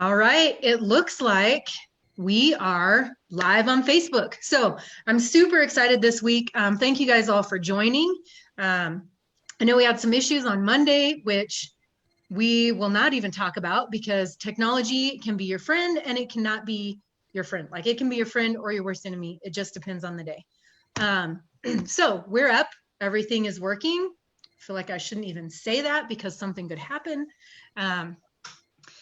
All right, it looks like we are live on Facebook. So I'm super excited this week. Thank you guys all for joining. Um, I know we had some issues on Monday, which we will not even talk about because technology can be your friend and it cannot be your friend. Like it can be your friend or your worst enemy. It just depends on the day. Um, so we're up. Everything is working. I feel like I shouldn't even say that because something could happen. Um,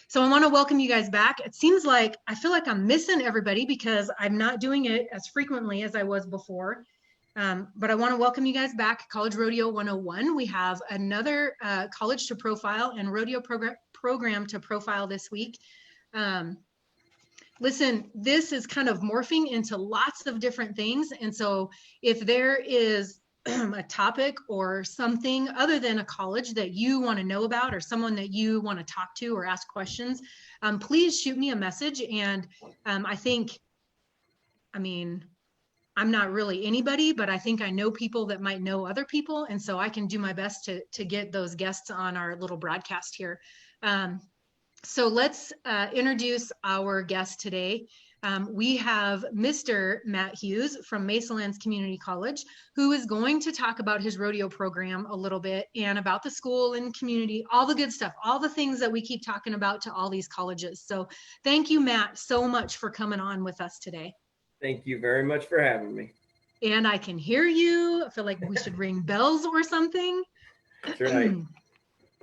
so I want to welcome you guys back. It seems like I feel like I'm missing everybody because I'm not doing it as frequently as I was before. But I want to welcome you guys back. College Rodeo 101. We have another college to profile and rodeo program to profile this week. Um, Listen, this is kind of morphing into lots of different things. And so if there is a topic or something other than a college that you want to know about or someone that you want to talk to or ask questions, please shoot me a message. And I think, I mean, I'm not really anybody, but I think I know people that might know other people. And so I can do my best to get those guests on our little broadcast here. Um, so let's introduce our guest today. We have Mr. Matt Hughes from Mesalands Community College, who is going to talk about his rodeo program a little bit and about the school and community, all the good stuff, all the things that we keep talking about to all these colleges. So thank you, Matt, so much for coming on with us today. Thank you very much for having me. And I can hear you. I feel like we should ring bells or something. That's right.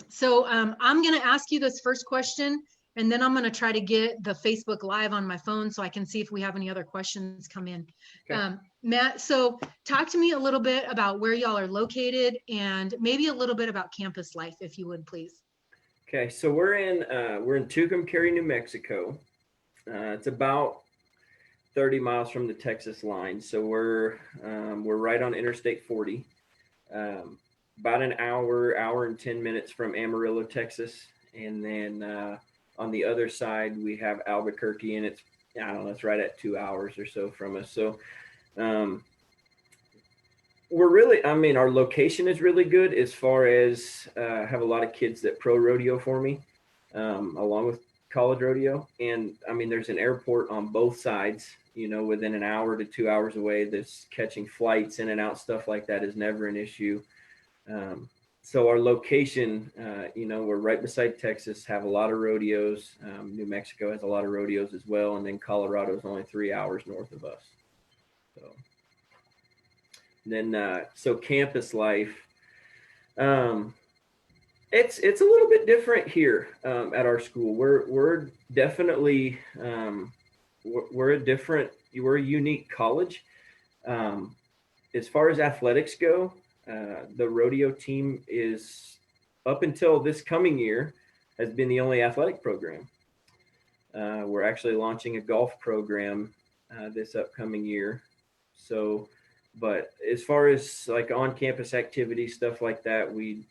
So I'm going to ask you this first question, and then I'm going to try to get the Facebook Live on my phone so I can see if we have any other questions come in. Okay. Matt, so talk to me a little bit about where y'all are located and maybe a little bit about campus life, if you would, please. Okay. So we're in Tucumcari, New Mexico. It's about 30 miles from the Texas line. So we're right on Interstate 40. About an hour and 10 minutes from Amarillo, Texas, and then on the other side we have Albuquerque, and it's I don't know, it's right at 2 hours or so from us. So um, we're really, I mean, our location is really good as far as I have a lot of kids that pro rodeo for me, along with college rodeo. And I mean, there's an airport on both sides, within an hour to 2 hours away. This catching flights in and out, stuff like that is never an issue. So our location, we're right beside Texas, have a lot of rodeos. New Mexico has a lot of rodeos as well. And then Colorado is only 3 hours north of us. So so campus life, um, it's a little bit different here at our school. We're definitely we're a unique college. As far as athletics go, the rodeo team is, up until this coming year, has been the only athletic program. We're actually launching a golf program this upcoming year. So but as far as like on campus activities, stuff like that, we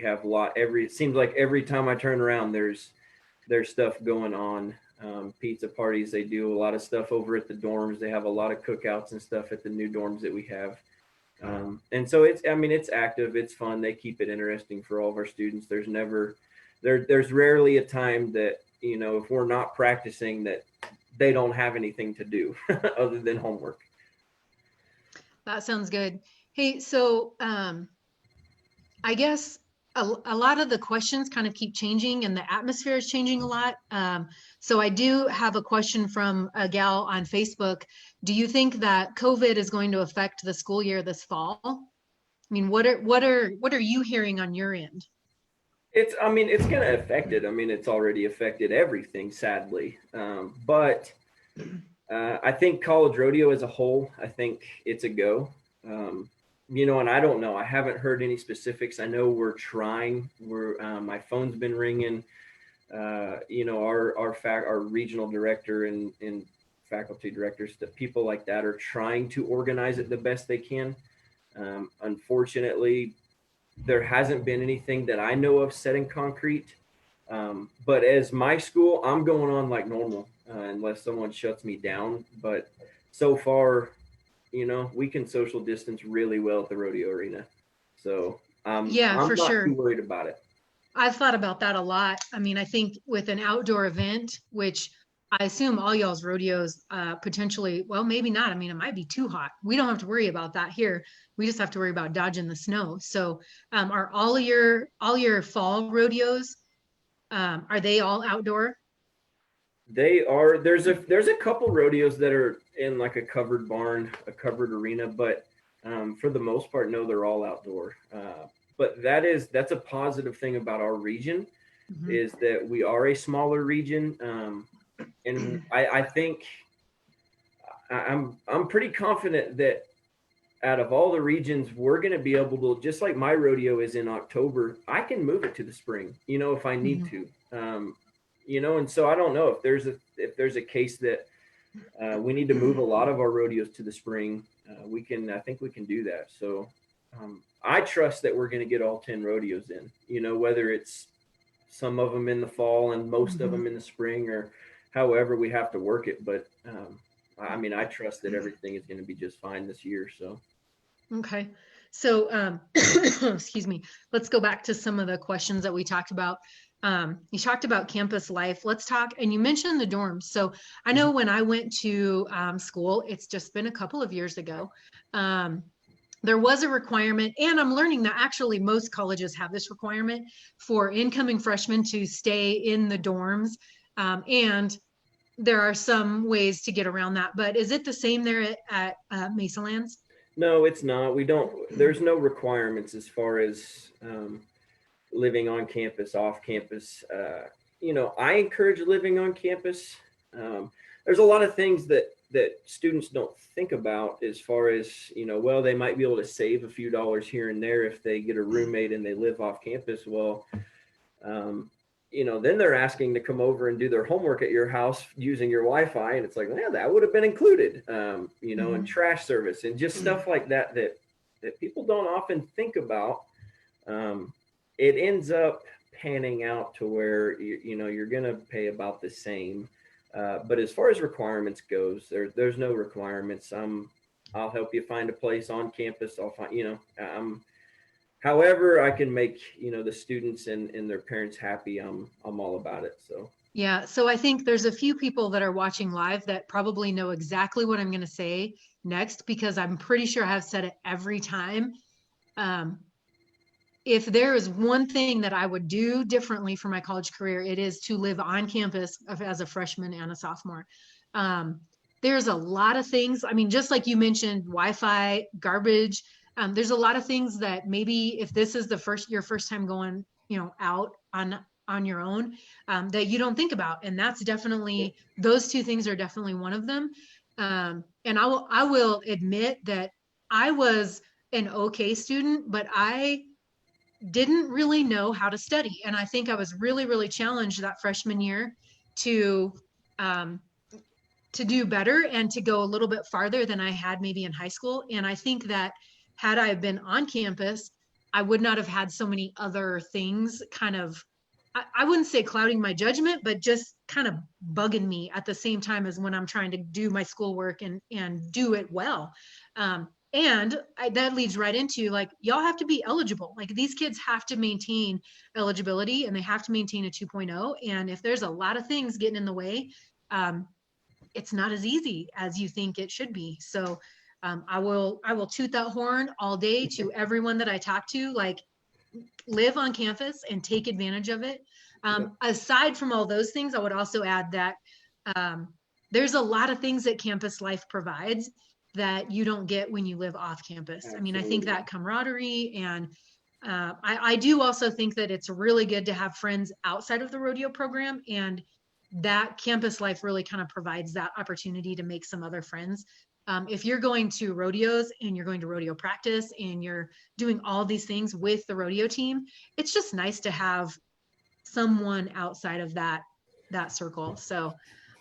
have a lot. It seems like every time I turn around, there's stuff going on. Pizza parties, they do a lot of stuff over at the dorms. They have a lot of cookouts and stuff at the new dorms that we have. And so it's active, it's fun. They keep it interesting for all of our students. There's rarely a time that, if we're not practicing, that they don't have anything to do other than homework. That sounds good. Hey, so I guess a lot of the questions kind of keep changing and the atmosphere is changing a lot. So I do have a question from a gal on Facebook. Do you think that COVID is going to affect the school year this fall? I mean, what are you hearing on your end? It's going to affect it. I mean, it's already affected everything, sadly. But I think college rodeo as a whole, I think it's a go. And I don't know. I haven't heard any specifics. I know we're trying. My phone's been ringing. Our regional director and faculty directors, the people like that, are trying to organize it the best they can. Unfortunately, there hasn't been anything that I know of set in concrete. But as my school, I'm going on like normal, unless someone shuts me down. But so far, we can social distance really well at the rodeo arena. So Yeah, I'm for not sure. too worried about it. I've thought about that a lot. I mean, I think with an outdoor event, which I assume all y'all's rodeos potentially, well, maybe not. I mean, it might be too hot. We don't have to worry about that here. We just have to worry about dodging the snow. So, are all your fall rodeos, are they all outdoor? They are. There's a couple rodeos that are in like a covered barn, a covered arena, but for the most part, no, they're all outdoor. But that's a positive thing about our region Mhm. is that we are a smaller region, and I think I'm pretty confident that out of all the regions, we're going to be able to, just like my rodeo is in October, I can move it to the spring, if I need Mhm. to. And so I don't know if there's a case that we need to move a lot of our rodeos to the spring. I think we can do that. So I trust that we're going to get all 10 rodeos in, whether it's some of them in the fall and most of Mhm. them in the spring, or however we have to work it. But I mean, I trust that everything is going to be just fine this year. So. Okay. So, excuse me. Let's go back to some of the questions that we talked about. You talked about campus life. Let's talk, and you mentioned the dorms. So I know when I went to school, it's just been a couple of years ago. Um, there was a requirement, and I'm learning that actually most colleges have this requirement for incoming freshmen to stay in the dorms. And there are some ways to get around that. But is it the same there at Mesalands? No, it's not. We don't. There's no requirements as far as living on campus, off campus. I encourage living on campus. There's a lot of things that students don't think about as far as well, they might be able to save a few dollars here and there if they get a roommate and they live off campus. Well, um, then they're asking to come over and do their homework at your house using your Wi-Fi, and it's like, yeah, that would have been included, and Mhm. trash service and just stuff like that people don't often think about. Um, it ends up panning out to where you're going to pay about the same. But as far as requirements goes, there's no requirements. I'll help you find a place on campus. I'll find, however I can make the students and their parents happy. I'm all about it. So Yeah, so I think there's a few people that are watching live that probably know exactly what I'm going to say next because I'm pretty sure I've said it every time. Um, if there is one thing that I would do differently for my college career, it is to live on campus as a freshman and a sophomore. Um, there's a lot of things. I mean, just like you mentioned, Wi-Fi, garbage. There's a lot of things that maybe if this is your first time going, out on your own, that you don't think about, and that's definitely those two things are definitely one of them. And I will admit that I was an okay student, but I didn't really know how to study. And I think I was really, really challenged that freshman year to um, to do better and to go a little bit farther than I had maybe in high school. And I think that had I been on campus, I would not have had so many other things kind of, I wouldn't say clouding my judgment, but just kind of bugging me at the same time as when I'm trying to do my schoolwork and do it well. That leads right into like, y'all have to be eligible. Like these kids have to maintain eligibility and they have to maintain a 2.0. And if there's a lot of things getting in the way, um, it's not as easy as you think it should be. So I will toot that horn all day to everyone that I talk to. Like live on campus and take advantage of it. yep, Aside from all those things, I would also add that um, there's a lot of things that campus life provides that you don't get when you live off campus. I mean, I think absolutely. that camaraderie and I do also think that it's really good to have friends outside of the rodeo program, and that campus life really kind of provides that opportunity to make some other friends. If you're going to rodeos and you're going to rodeo practice and you're doing all these things with the rodeo team, it's just nice to have someone outside of that circle. So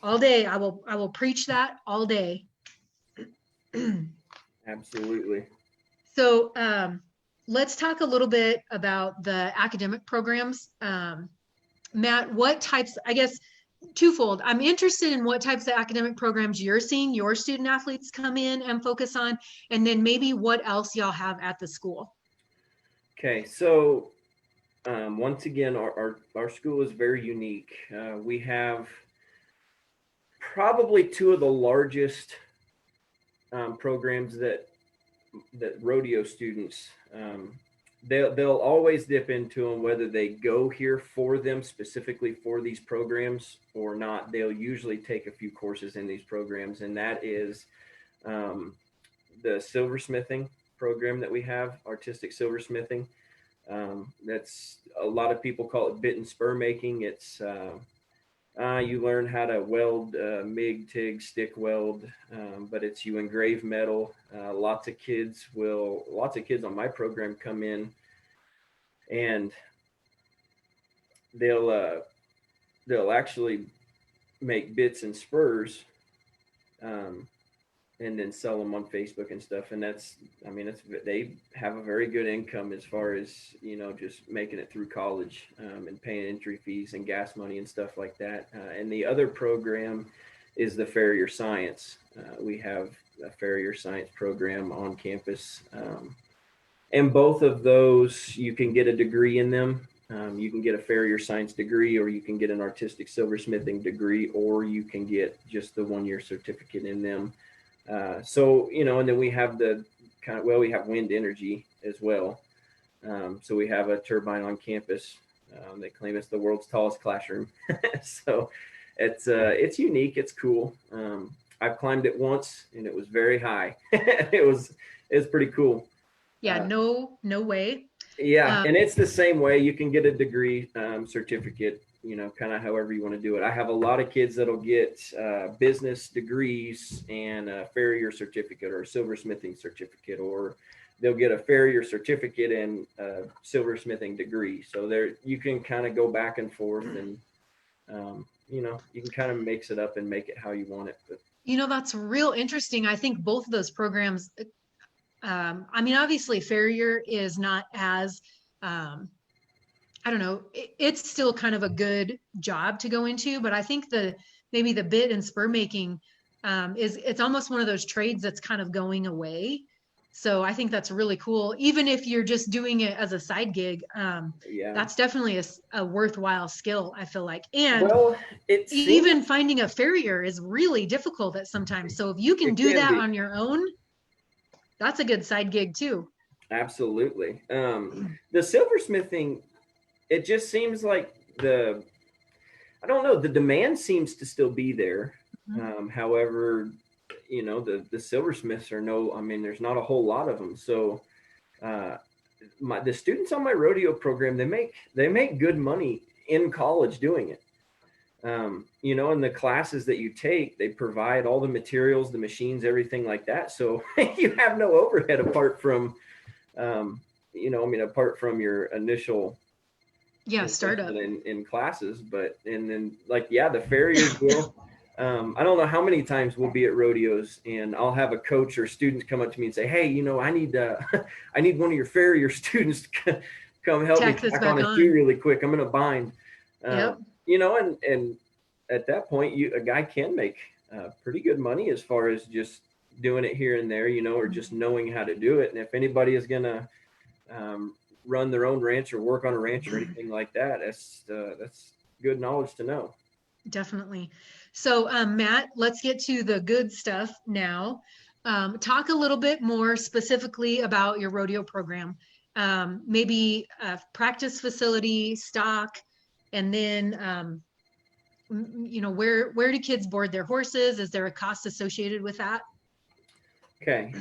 all day I will preach that all day. Absolutely. So let's talk a little bit about the academic programs. Matt, what types, I guess, twofold. I'm interested in what types of academic programs you're seeing your student athletes come in and focus on, and then maybe what else y'all have at the school. Okay, so Once again, our school is very unique. We have probably two of the largest programs that rodeo students they'll always dip into them, whether they go here for them specifically for these programs or not. They'll usually take a few courses in these programs, and that is um, the silversmithing program that we have, artistic silversmithing. That's a lot of people call it bit and spur making. It's you learn how to weld, MIG, TIG, stick weld, but it's you engrave metal. Lots of kids on my program come in and they'll uh, they'll actually make bits and spurs, um, and then sell them on Facebook and stuff. And that's, I mean, they have a very good income as far as, just making it through college, and paying entry fees and gas money and stuff like that. And the other program is the Farrier Science. We have a Farrier Science program on campus. And both of those, you can get a degree in them. You can get a Farrier Science degree, or you can get an artistic silversmithing degree, or you can get just the 1 year certificate in them. And then we have we have wind energy as well. So we have a turbine on campus. They claim it's the world's tallest classroom. So it's unique. It's cool. I've climbed it once and it was very high. It's pretty cool. Yeah, no way. Yeah, and it's the same way. You can get a degree, certificate, kind of however you want to do it. I have a lot of kids that'll get business degrees and a Farrier certificate or a silversmithing certificate, or they'll get a Farrier certificate and a silversmithing degree. So there, you can kind of go back and forth, and you can kind of mix it up and make it how you want it. But That's real interesting. I think both of those programs, I mean, obviously Farrier is not as, I don't know, it's still kind of a good job to go into, but I think maybe the bit and spur making, it's almost one of those trades that's kind of going away. So I think that's really cool. Even if you're just doing it as a side gig, yeah, that's definitely a worthwhile skill, I feel like. And well, even finding a farrier is really difficult at sometimes. So if you can do that on your own, that's a good side gig too. Absolutely. The silversmithing, it just seems like I don't know, the demand seems to still be there. However, the silversmiths are I mean, there's not a whole lot of them. So, the students on my rodeo program, they make good money in college doing it. In the classes that you take, they provide all the materials, the machines, everything like that. So you have no overhead apart from, apart from your initial startup in classes. And then the farriers will. I don't know how many times we'll be at rodeos and I'll have a coach or students come up to me and say, "Hey, I need I need one of your farrier students to come help me tack on a shoe really quick. I'm in a bind." Yep. And at that point, a guy can make pretty good money as far as just doing it here and there, or just knowing how to do it. And if anybody is gonna run their own ranch or work on a ranch or anything like that, that's good knowledge to know. Definitely. So, Matt, let's get to the good stuff now. Talk a little bit more specifically about your rodeo program. Maybe a practice facility, stock, and then, where do kids board their horses? Is there a cost associated with that? Okay.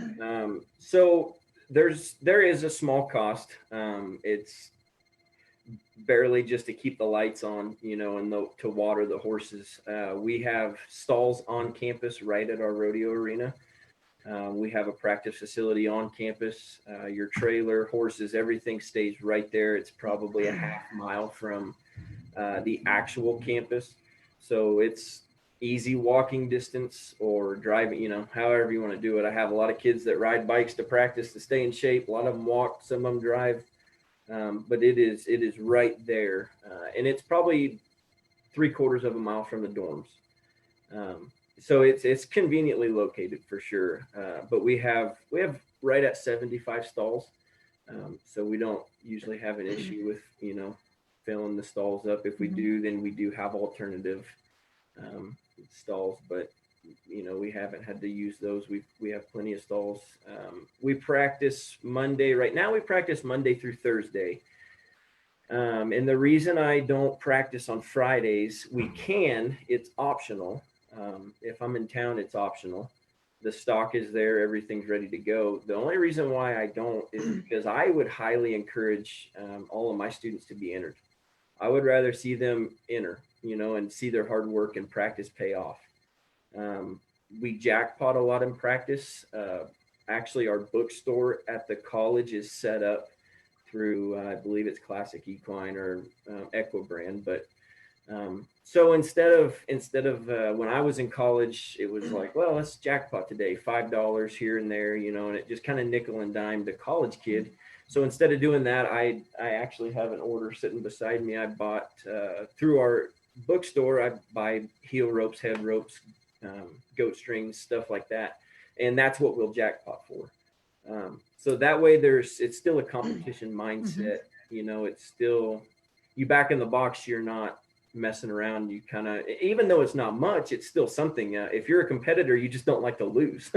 So there is a small cost. It's barely just to keep the lights on, and to water the horses. We have stalls on campus right at our rodeo arena. We have a practice facility on campus. Your trailer, horses, everything stays right there. It's probably a half mile from the actual campus. So it's easy walking distance or driving, however you want to do it. I have a lot of kids that ride bikes to practice to stay in shape. A lot of them walk, some of them drive. But it is right there, and it's probably 3/4 of a mile from the dorms. So it's conveniently located for sure. But we have right at 75 stalls. So we don't usually have an issue with, filling the stalls up. If we Mhm. do, then we do have alternative stalls, but we haven't had to use those. We have plenty of stalls. We practice Monday. Right now, we practice Monday through Thursday. And the reason I don't practice on Fridays, we can. It's optional. If I'm in town, it's optional. The stock is there, everything's ready to go. The only reason why I don't is because I would highly encourage all of my students to be entered. I would rather see them enter, and see their hard work and practice pay off. Um, we jackpot a lot in practice. Actually, our bookstore at the college is set up through, I believe it's Classic Equine or Equibrand. But so instead of when I was in college, it was like, well, let's jackpot today, $5 here and there, and it just kind of nickel and dime the college kid. So instead of doing that, I actually have an order sitting beside me. I bought through our bookstore. I buy heel ropes, head ropes, goat strings, stuff like that, and that's what we'll jackpot for. So that way, it's still a competition Mhm. mindset. It's still you back in the box. You're not messing around. You kind of, even though it's not much, it's still something. If you're a competitor, you just don't like to lose.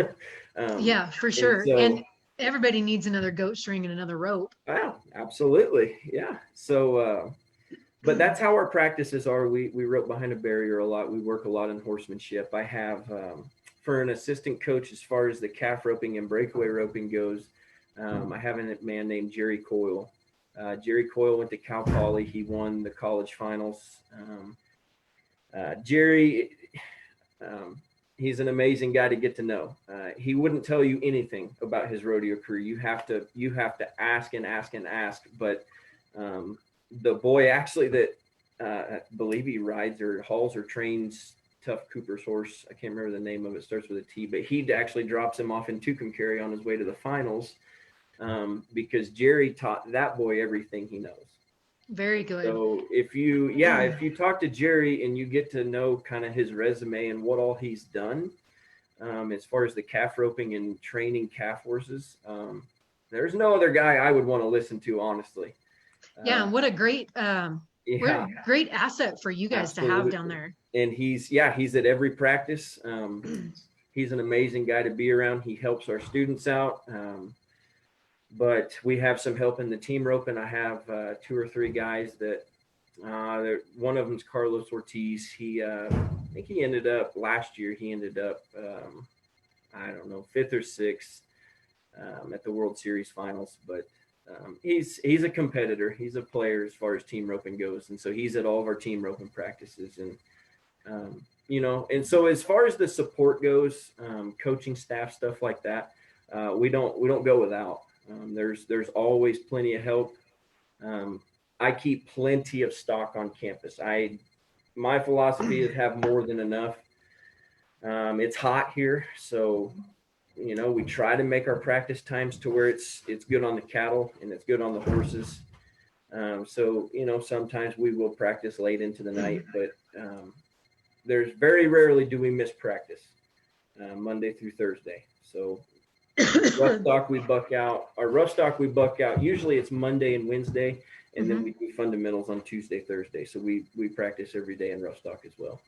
um, Yeah, for and sure. And so, everybody needs another goat string and another rope. wow, absolutely, yeah. So, but that's how our practices are. We rope behind a barrier a lot. We work a lot in horsemanship. I have for an assistant coach as far as the calf roping and breakaway roping goes. I have a man named Jerry Coyle. Jerry Coyle went to Cal Poly. He won the college finals. Jerry, um, he's an amazing guy to get to know. He wouldn't tell you anything about his rodeo career. You have to ask and ask and ask. But the boy actually that I believe he rides or hauls or trains Tough Cooper's horse. I can't remember the name of it. Starts with a T, but he actually drops him off in Tucumcari on his way to the finals because Jerry taught that boy everything he knows. Very good. So if you talk to Jerry and you get to know kind of his resume and what all he's done, as far as the calf roping and training calf horses, there's no other guy I would want to listen to, honestly. Yeah, Uh, and what yeah, a great asset for you guys to have down absolutely. there. And he's at every practice. He's an amazing guy to be around. He helps our students out. But we have some help in the team roping. I have two or three guys that one of them's Carlos Ortiz. I think he ended up last year. He ended up, I don't know, fifth or sixth at the World Series finals. But he's a competitor. He's a player as far as team roping goes, and so he's at all of our team roping practices. And and so as far as the support goes, coaching staff, stuff like that, we don't go without. There's always plenty of help. Um, I keep plenty of stock on campus. My philosophy is have more than enough. It's hot here, so we try to make our practice times to where it's good on the cattle and it's good on the horses. So sometimes we will practice late into the night, but there's very rarely do we miss practice Monday through Thursday. So rough stock we buck out. Our rough stock we buck out. Usually it's Monday and Wednesday, and then Mhm. we do fundamentals on Tuesday, Thursday. So we practice every day in rough stock as well.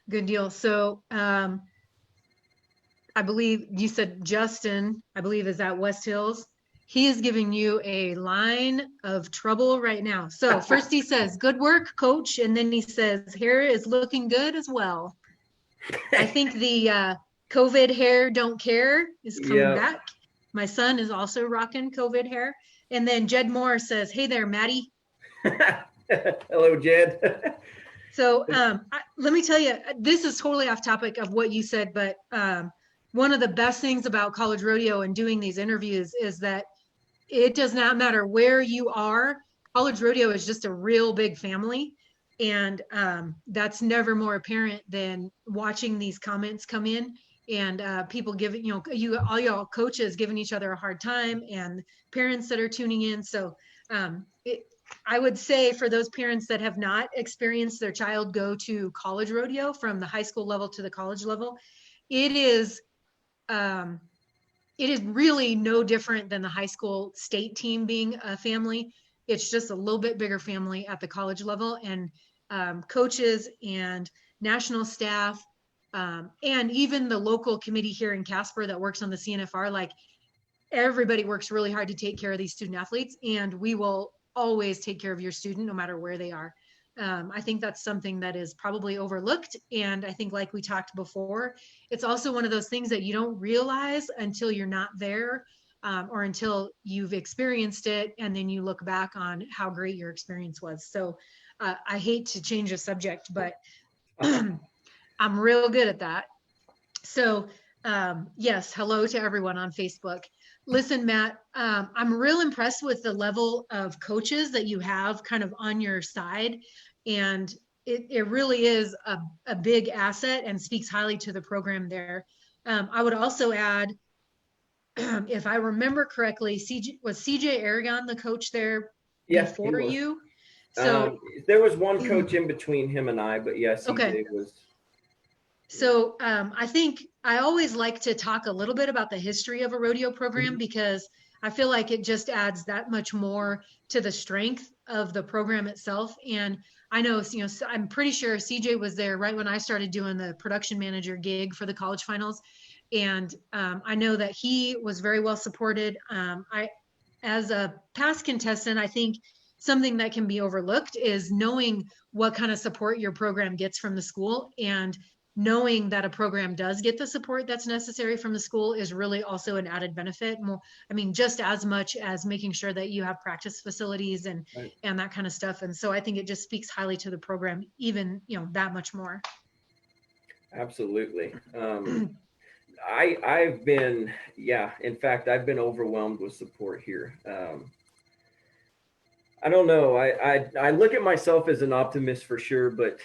Good deal. So, I believe you said Justin, I believe is at West Hills. He is giving you a line of trouble right now. So first he says, good work, coach. And then he says, hair is looking good as well. I think the COVID hair don't care is coming Yeah. back. My son is also rocking COVID hair. And then Jed Moore says, hey there, Maddie. Hello, Jed. So let me tell you, this is totally off topic of what you said, but one of the best things about college rodeo and doing these interviews is that it does not matter where you are. College rodeo is just a real big family. And that's never more apparent than watching these comments come in and people giving, all y'all coaches giving each other a hard time and parents that are tuning in. So I would say for those parents that have not experienced their child go to college rodeo from the high school level to the college level, it is um, it is really no different than the high school state team being a family. It's just a little bit bigger family at the college level, and coaches and national staff, and even the local committee here in Casper that works on the CNFR, like everybody works really hard to take care of these student athletes, and we will always take care of your student no matter where they are. I think that's something that is probably overlooked. And I think, like we talked before, it's also one of those things that you don't realize until you're not there, or until you've experienced it. And then you look back on how great your experience was. So I hate to change the subject, but I'm real good at that. So, yes, hello to everyone on Facebook. Listen, Matt, I'm real impressed with the level of coaches that you have kind of on your side. And it really is a big asset and speaks highly to the program there. I would also add, if I remember correctly, was CJ Aragon the coach there Yeah, he before was. you? So, There was one coach in between him and I, but yeah, okay. CJ was. So I think I always like to talk a little bit about the history of a rodeo program, Mhm. because I feel like it just adds that much more to the strength of the program itself. And I know, I'm pretty sure CJ was there right when I started doing the production manager gig for the college finals. And I know that he was very well supported. As a past contestant, I think something that can be overlooked is knowing what kind of support your program gets from the school, and knowing that a program does get the support that's necessary from the school is really also an added benefit. More, I mean, just as much as making sure that you have practice facilities Right. and that kind of stuff. And so I think it just speaks highly to the program, even, that much more. Absolutely. I've been, yeah, in fact, I've been overwhelmed with support here. I don't know. I look at myself as an optimist for sure, but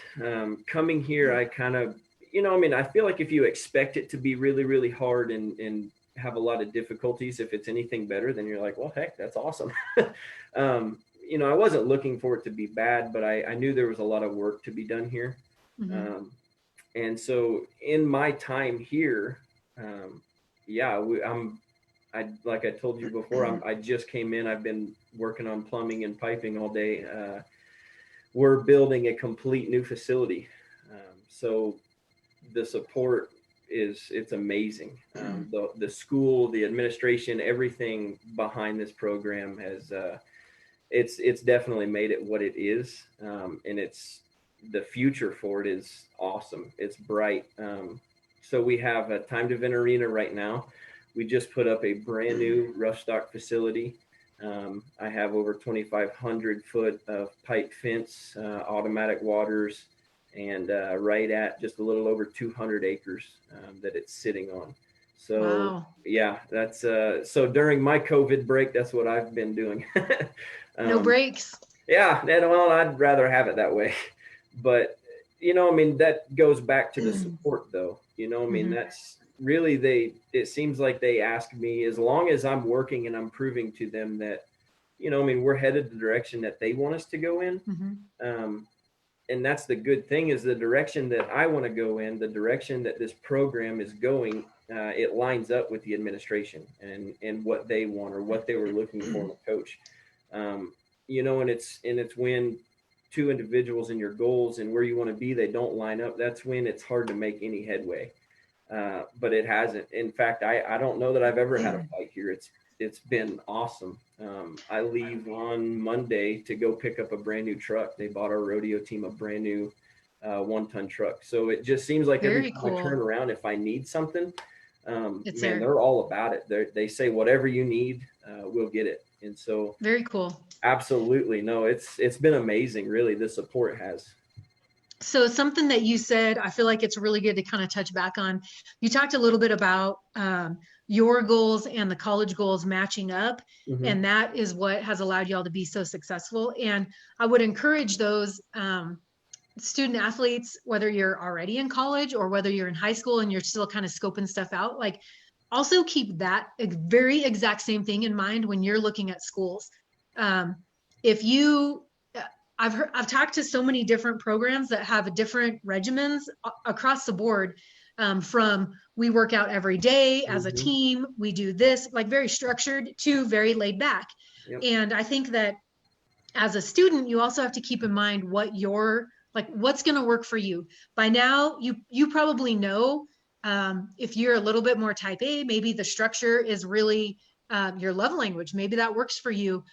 coming here, I kind of, I mean, I feel like if you expect it to be really, really hard and have a lot of difficulties, if it's anything better, then you're like, well, heck, that's awesome. I wasn't looking for it to be bad, but I knew there was a lot of work to be done here. Mm-hmm. And so in my time here, yeah, I like I told you before, I just came in. I've been working on plumbing and piping all day. We're building a complete new facility, so the support it's amazing. The school, the administration, everything behind this program has it's definitely made it what it is, and it's the future for it is awesome. It's bright. So we have a time to event arena right now. We just put up a brand new rough stock facility. I have over 2,500 foot of pipe fence, automatic waters, and right at just a little over 200 acres that it's sitting on. So Wow. yeah, that's so during my COVID break, that's what I've been doing. No um, breaks. yeah, well, I'd rather have it that way, but I mean, that goes back to the support, though. I mean, Mm-hmm. that's really it seems like they ask me, as long as I'm working and I'm proving to them that, I mean, we're headed the direction that they want us to go in. Mm-hmm. Um, and that's the good thing, is the direction that I want to go in, the direction that this program is going, it lines up with the administration and what they want or what they were looking for in a coach. Um, and it's when two individuals and your goals and where you want to be, they don't line up. That's when it's hard to make any headway. But it hasn't. In fact, I don't know that I've ever had a fight here. It's been awesome. I leave on Monday to go pick up a brand new truck. They bought our rodeo team a brand new 1-ton truck. So it just seems like every Very time I turn cool. around, if I need something, It's man, there. they're all about it. They say whatever you need, we'll get it. And so Very cool. absolutely, no, it's been amazing. Really, the support has. So something that you said, I feel like it's really good to kind of touch back on. You talked a little bit about your goals and the college goals matching up, Mm-hmm. and that is what has allowed y'all to be so successful. And I would encourage those student athletes, whether you're already in college or whether you're in high school and you're still kind of scoping stuff out, like also keep that very exact same thing in mind when you're looking at schools. If you I've talked to so many different programs that have different regimens across the board. from we work out every day as a Mm-hmm. team, we do this, like very structured to very laid back. Yep. And I think that as a student, you also have to keep in mind what your like what's going to work for you. By now, you probably know, if you're a little bit more type A, maybe the structure is really your love language. Maybe that works for you,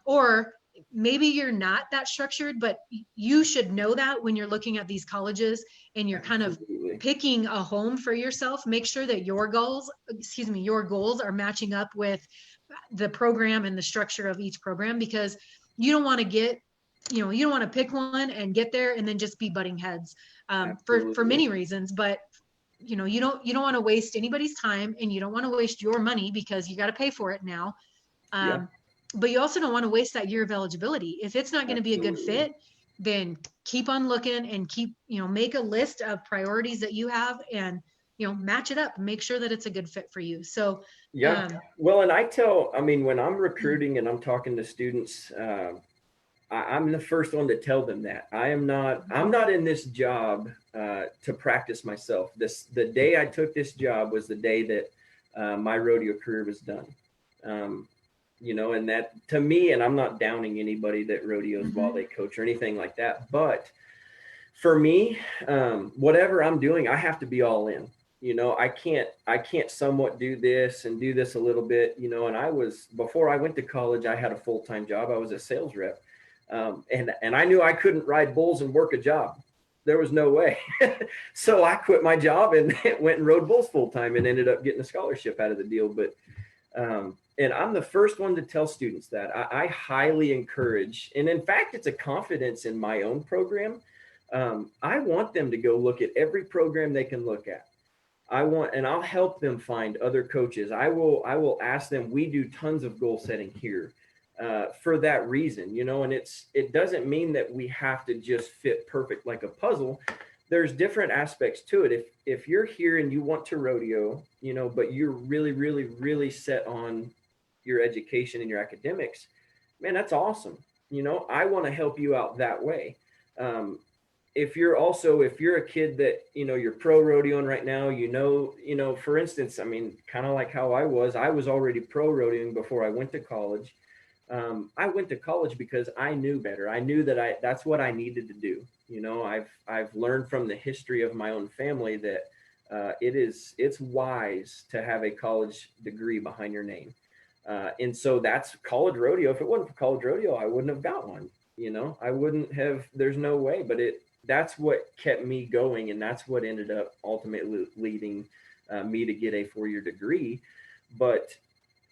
or maybe you're not that structured, but you should know that when you're looking at these colleges and you're kind of Absolutely. picking a home for yourself. Make sure that your goals are matching up with the program and the structure of each program, because you don't want to get, you don't want to pick one and get there and then just be butting heads, for Absolutely. many reasons. But you don't want to waste anybody's time, and you don't want to waste your money because you got to pay for it now. Yeah. um, but you also don't want to waste that year of eligibility. If it's not going to be a good Absolutely. fit, then keep on looking and keep, make a list of priorities that you have, and match it up and make sure that it's a good fit for you. So Yeah. um, Well, and I mean, when I'm recruiting and I'm talking to students, I'm the first one to tell them that I'm not in this job to practice myself. The day I took this job was the day that my rodeo career was done. Um, and that to me, and I'm not downing anybody that rodeos while they coach or anything like that, but for me, whatever I'm doing, I have to be all in. I can't somewhat do this and do this a little bit. And before I went to college, I had a full-time job. I was a sales rep, and I knew I couldn't ride bulls and work a job. There was no way. So I quit my job and went and rode bulls full time and ended up getting a scholarship out of the deal. But and I'm the first one to tell students that I highly encourage, and in fact, it's a confidence in my own program. I want them to go look at every program they can look at. And I'll help them find other coaches. I will ask them. We do tons of goal setting here, for that reason, and it doesn't mean that we have to just fit perfect like a puzzle. There's different aspects to it. If you're here and you want to rodeo, but you're really, really, really set on your education and your academics, man, that's awesome. I want to help you out that way. Um, if you're a kid that you're pro rodeoing right now, for instance, I mean, kind of like how I was already pro rodeoing before I went to college. I went to college because I knew better. I knew that that's what I needed to do. I've learned from the history of my own family that it's wise to have a college degree behind your name. And so that's college rodeo. If it wasn't for college rodeo, I wouldn't have got one. I wouldn't have. There's no way. But that's what kept me going, and that's what ended up ultimately leading me to get a 4-year degree. But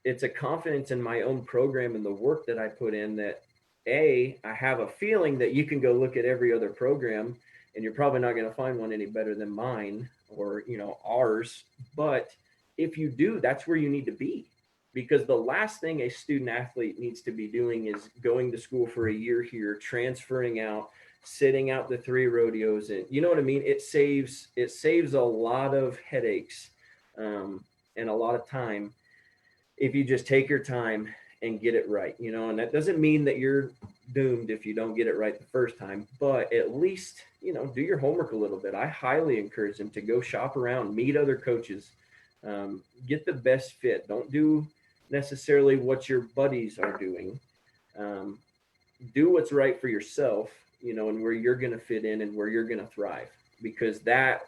it's a confidence in my own program and the work that I put in that I have a feeling that you can go look at every other program and you're probably not going to find one any better than mine or, ours. But if you do, that's where you need to be, because the last thing a student athlete needs to be doing is going to school for a year here, transferring out, sitting out the 3 rodeos. And you know what I mean? It saves a lot of headaches, and a lot of time if you just take your time and get it right, and that doesn't mean that you're doomed if you don't get it right the first time, but at least, do your homework a little bit. I highly encourage them to go shop around, meet other coaches, get the best fit. Don't do necessarily what your buddies are doing. Do what's right for yourself, and where you're going to fit in and where you're going to thrive, because that's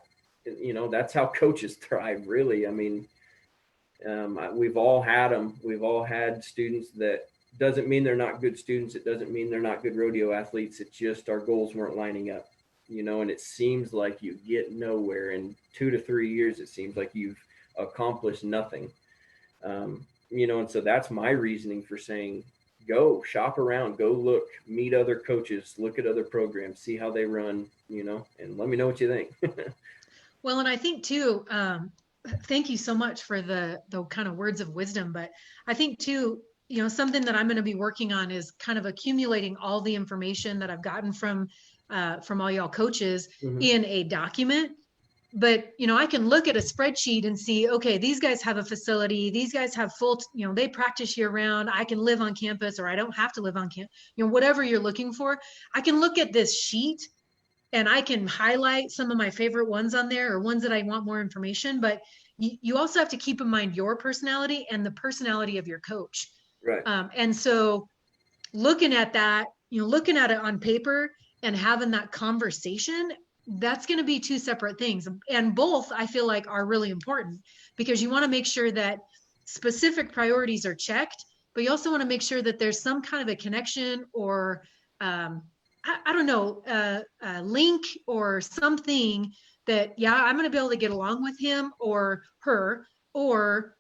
how coaches thrive, really. I mean, we've all had them. We've all had students that doesn't mean they're not good students. It doesn't mean they're not good rodeo athletes. It's just our goals weren't lining up, and it seems like you get nowhere. In 2 to 3 years, it seems like you've accomplished nothing. And so that's my reasoning for saying, go shop around, go look, meet other coaches, look at other programs, see how they run, and let me know what you think. Well, and I think too, thank you so much for the kind of words of wisdom. But I think too, something that I'm going to be working on is kind of accumulating all the information that I've gotten from all y'all coaches Mm-hmm. in a document. But I can look at a spreadsheet and see, okay, these guys have a facility, these guys have they practice year round. I can live on campus, or I don't have to live on campus. Whatever you're looking for, I can look at this sheet and I can highlight some of my favorite ones on there or ones that I want more information, but you also have to keep in mind your personality and the personality of your coach. Right. And so looking at that, looking at it on paper and having that conversation, that's going to be two separate things. And both I feel like are really important because you want to make sure that specific priorities are checked, but you also want to make sure that there's some kind of a connection or I don't know, a link or something that, yeah, I'm going to be able to get along with him or her, or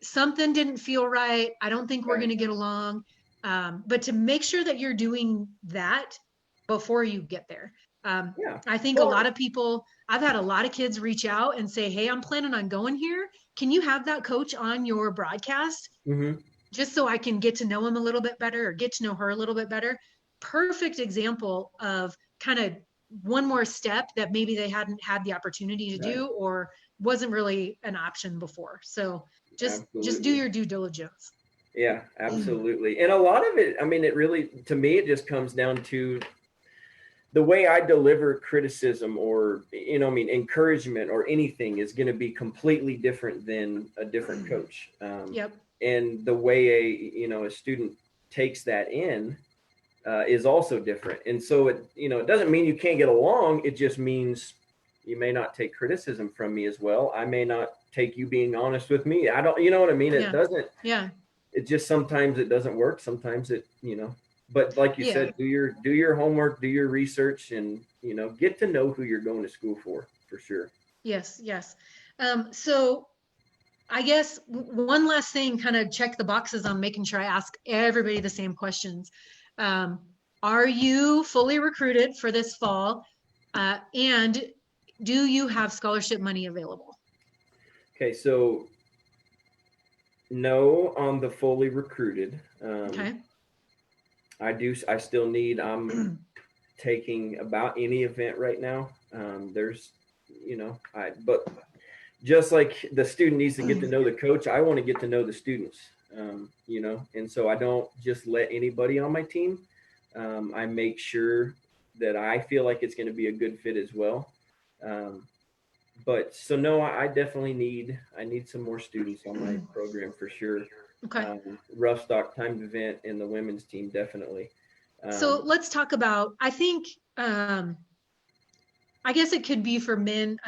something didn't feel right. I don't think we're Right. going to get along. But to make sure that you're doing that before you get there. Yeah. I think a Well, lot of people, I've had a lot of kids reach out and say, hey, I'm planning on going here. Can you have that coach on your broadcast? mm-hmm. Just so I can get to know him a little bit better or get to know her a little bit better. Perfect example of kind of one more step that maybe they hadn't had the opportunity to Right. do or wasn't really an option before. So just do Absolutely. your due diligence. Yeah, absolutely. And a lot of it, I mean, it really, to me, it just comes down to the way I deliver criticism or, I mean, encouragement or anything is going to be completely different than a different coach. Yep. And the way a student takes that in is also different. And so it doesn't mean you can't get along. It just means you may not take criticism from me as well. I may not take you being honest with me. I don't, you know what I mean? It Yeah. doesn't, Yeah. it just, sometimes it doesn't work. Sometimes but like you Yeah. said, do your homework, do your research, and get to know who you're going to school for sure. Yes. Yes. So I guess one last thing, kind of check the boxes on making sure I ask everybody the same questions. Um, are you fully recruited for this fall? And do you have scholarship money available? Okay, so no on the fully recruited. Okay. I still need, I'm taking about any event right now. There's, but just like the student needs to get to know the coach, I want to get to know the students, and so I don't just let anybody on my team. I make sure that I feel like it's going to be a good fit as well. Um, but so no, I definitely I need some more students on my program for sure. Okay. Rough stock timed event and the women's team definitely. So Um, let's talk about, I think, I guess it could be for men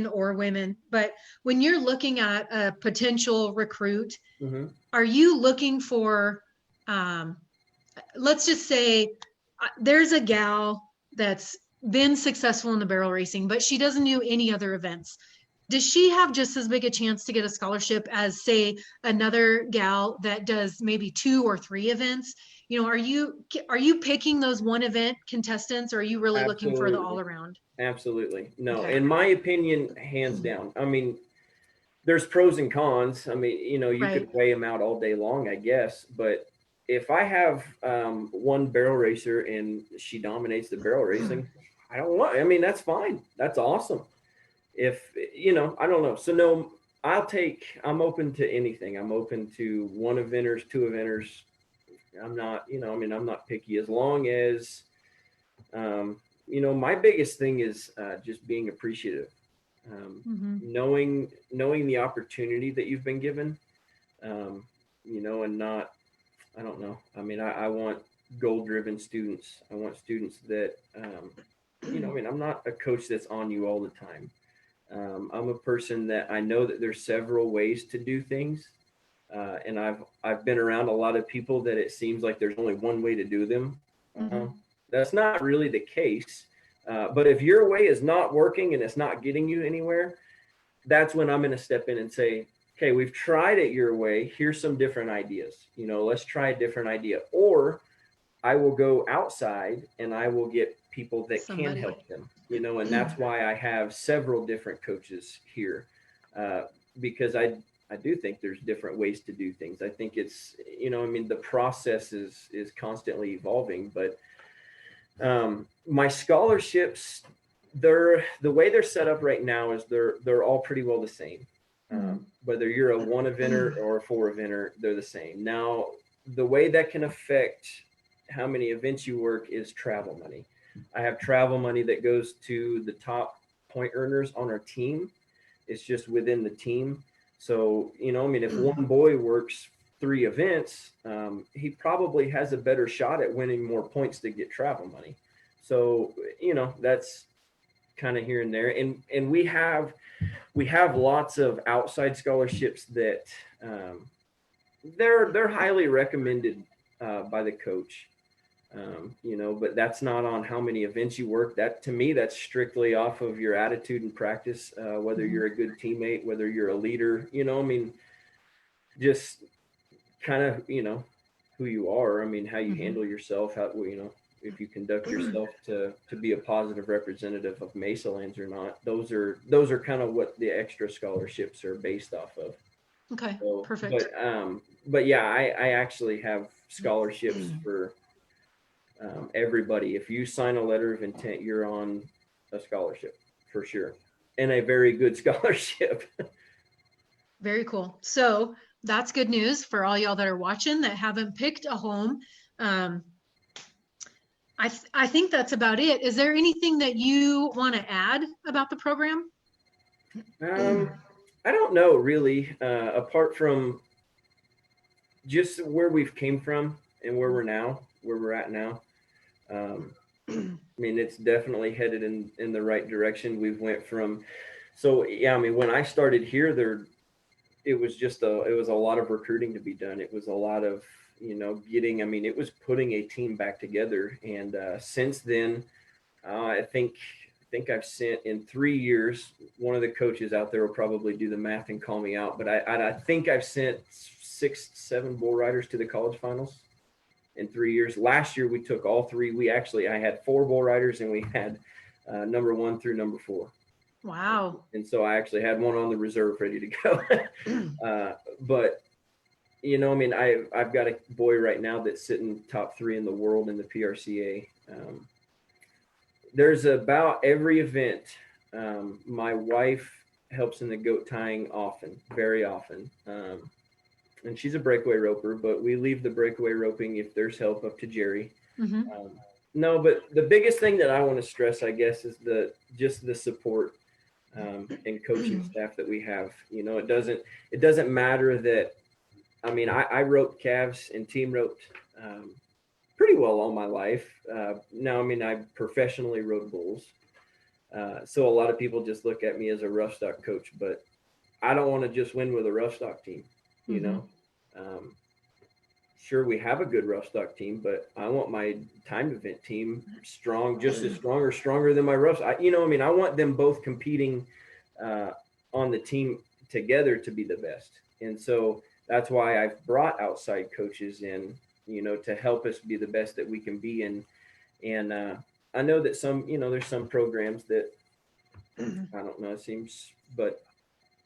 or women, but when you're looking at a potential recruit, mhm. are you looking for, um, let's just say there's a gal that's been successful in the barrel racing, but she doesn't do any other events. Does she have just as big a chance to get a scholarship as, say, another gal that does maybe 2 or 3 events? Are you picking those one event contestants, or are you really looking for the all Absolutely. around? Absolutely. No, Okay. in my opinion, hands down. I mean, there's pros and cons. I mean, you Right. could weigh them out all day long, I guess. But if I have one barrel racer and she dominates the barrel racing, I don't want, I mean, that's fine. That's awesome. If, I don't know. So, no, I'm open to anything. I'm open to one eventers, two eventers. I'm not, I mean, I'm not picky as long as, my biggest thing is just being appreciative, Mm-hmm. knowing the opportunity that you've been given, and not, I don't know. I mean, I want goal-driven students. I want students that, I mean, I'm not a coach that's on you all the time. I'm a person that I know that there's several ways to do things, and I've been around a lot of people that it seems like there's only one way to do them. Mm-hmm. That's not really the case. But if your way is not working and it's not getting you anywhere, that's when I'm going to step in and say, okay, we've tried it your way. Here's some different ideas. Let's try a different idea. Or I will go outside and I will get people that can Somebody. help them, and that's why I have several different coaches here, uh, because I do think there's different ways to do things. I think it's, I mean, the process is constantly evolving, but my scholarships, the way they're set up right now is they're all pretty well the same. Mm-hmm. Whether you're a one eventer or a 4 eventer, they're the same. Now, the way that can affect how many events you work is travel money. I have travel money that goes to the top point earners on our team. It's just within the team. So, I mean, if one boy works 3 events, he probably has a better shot at winning more points to get travel money. So, that's kind of here and there. And we have lots of outside scholarships that they're highly recommended by the coach. But that's not on how many events you work. That, to me, that's strictly off of your attitude and practice, whether you're a good teammate, whether you're a leader, I mean, just kind of, who you are. I mean, how you handle yourself, how, if you conduct yourself to be a positive representative of Mesalands or not. Those are kind of what the extra scholarships are based off of. Okay, So, perfect. but yeah, I actually have scholarships for everybody. If you sign a letter of intent, you're on a scholarship for sure, and a very good scholarship. Very cool. So that's good news for all y'all that are watching that haven't picked a home. I think that's about it. Is there anything that you want to add about the program? I don't know really, apart from just where we've came from and where we're at now. I mean, it's definitely headed in the right direction. We've went from, so yeah, I mean, when I started here, it was a lot of recruiting to be done. It was a lot of, I mean, it was putting a team back together. And since then, I think I've sent in 3 years. One of the coaches out there will probably do the math and call me out, but I think I've sent 6, 7 bull riders to the college finals in 3 years. Last year we took all 3. I had 4 bull riders, and we had number 1 through number 4. Wow. And so I actually had one on the reserve ready to go. But I mean, I've got a boy right now that's sitting top 3 in the world in the PRCA. There's about every event. My wife helps in the goat tying very often. And she's a breakaway roper, but we leave the breakaway roping, if there's help, up to Jerry. No, but the biggest thing that I want to stress, I guess, is just the support and coaching staff that we have. It doesn't matter that, I mean, I roped calves and team roped pretty well all my life. Now, I mean, I professionally rode bulls. So a lot of people just look at me as a rough stock coach, but I don't want to just win with a rough stock team, you know? Sure, we have a good rough stock team, but I want my timed event team strong, just as strong or stronger than my rough. I want them both competing on the team together to be the best. And so that's why I've brought outside coaches in, to help us be the best that we can be. And I know that there's some programs that I don't know, it seems, but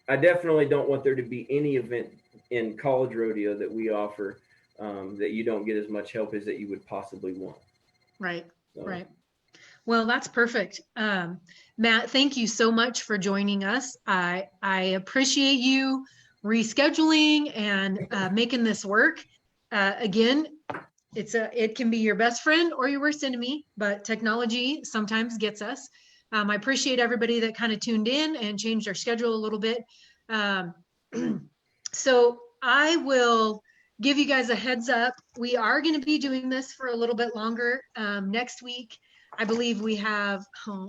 I definitely don't want there to be any event in college rodeo that we offer that you don't get as much help as that you would possibly want. Right. So. Right. Well, that's perfect. Matt, thank you so much for joining us. I appreciate you rescheduling and making this work. Again, it can be your best friend or your worst enemy, but technology sometimes gets us. I appreciate everybody that kind of tuned in and changed our schedule a little bit. So I will give you guys a heads up. We are going to be doing this for a little bit longer. Next week, I believe we have,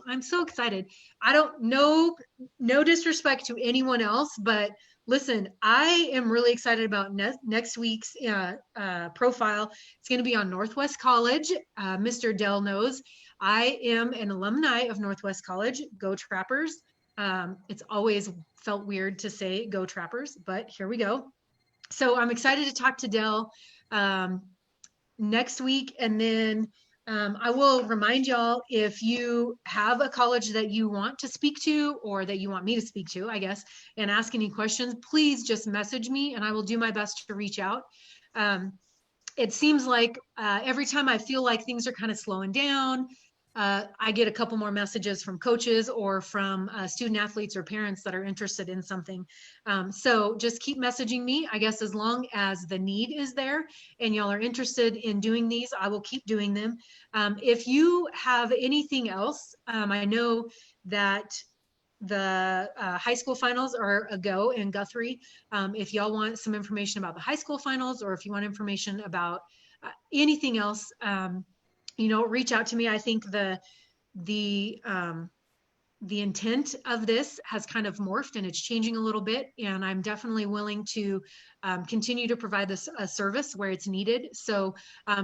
I'm so excited. I don't know, no disrespect to anyone else, but listen, I am really excited about next week's profile. It's going to be on Northwest College. Mr. Dell knows I am an alumni of Northwest College. Go Trappers. It's always felt weird to say go Trappers, but here we go. So I'm excited to talk to Dell next week. And then I will remind y'all, if you have a college that you want to speak to, or that you want me to speak to, I guess, and ask any questions, please just message me and I will do my best to reach out. It seems like every time I feel like things are kind of slowing down, I get a couple more messages from coaches or from student athletes or parents that are interested in something. So just keep messaging me. I guess as long as the need is there and y'all are interested in doing these, I will keep doing them. If you have anything else, I know that the high school finals are a go in Guthrie. If y'all want some information about the high school finals, or if you want information about anything else, reach out to me. I think the intent of this has kind of morphed and it's changing a little bit, and I'm definitely willing to continue to provide this a service where it's needed. So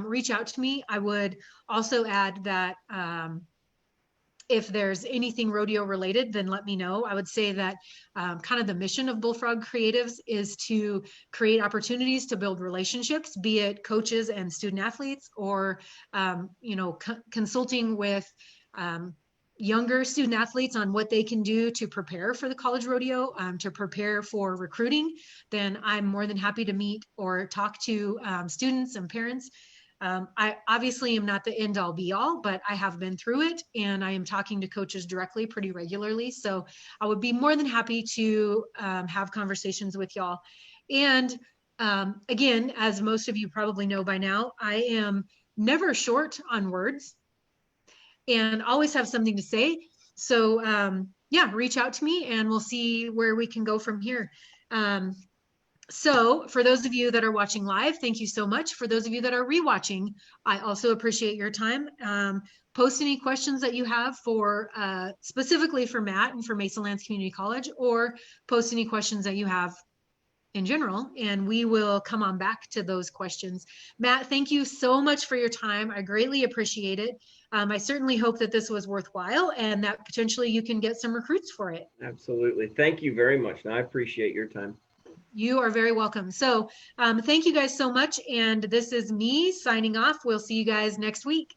reach out to me. I would also add that if there's anything rodeo related, then let me know. I would say that kind of the mission of Bullfrog Creatives is to create opportunities to build relationships, be it coaches and student athletes, or consulting with younger student athletes on what they can do to prepare for the college rodeo, to prepare for recruiting. Then I'm more than happy to meet or talk to students and parents. I obviously am not the end all be all, but I have been through it and I am talking to coaches directly pretty regularly. So I would be more than happy to have conversations with y'all. And again, as most of you probably know by now, I am never short on words and always have something to say. So yeah, reach out to me and we'll see where we can go from here. So for those of you that are watching live, thank you so much. For those of you that are rewatching, I also appreciate your time. Post any questions that you have for specifically for Matt and for Mesalands Community College, or post any questions that you have in general, and we will come on back to those questions. Matt, thank you so much for your time. I greatly appreciate it. I certainly hope that this was worthwhile and that potentially you can get some recruits for it. Absolutely. Thank you very much. And I appreciate your time. You are very welcome. So thank you guys so much. And this is me signing off. We'll see you guys next week.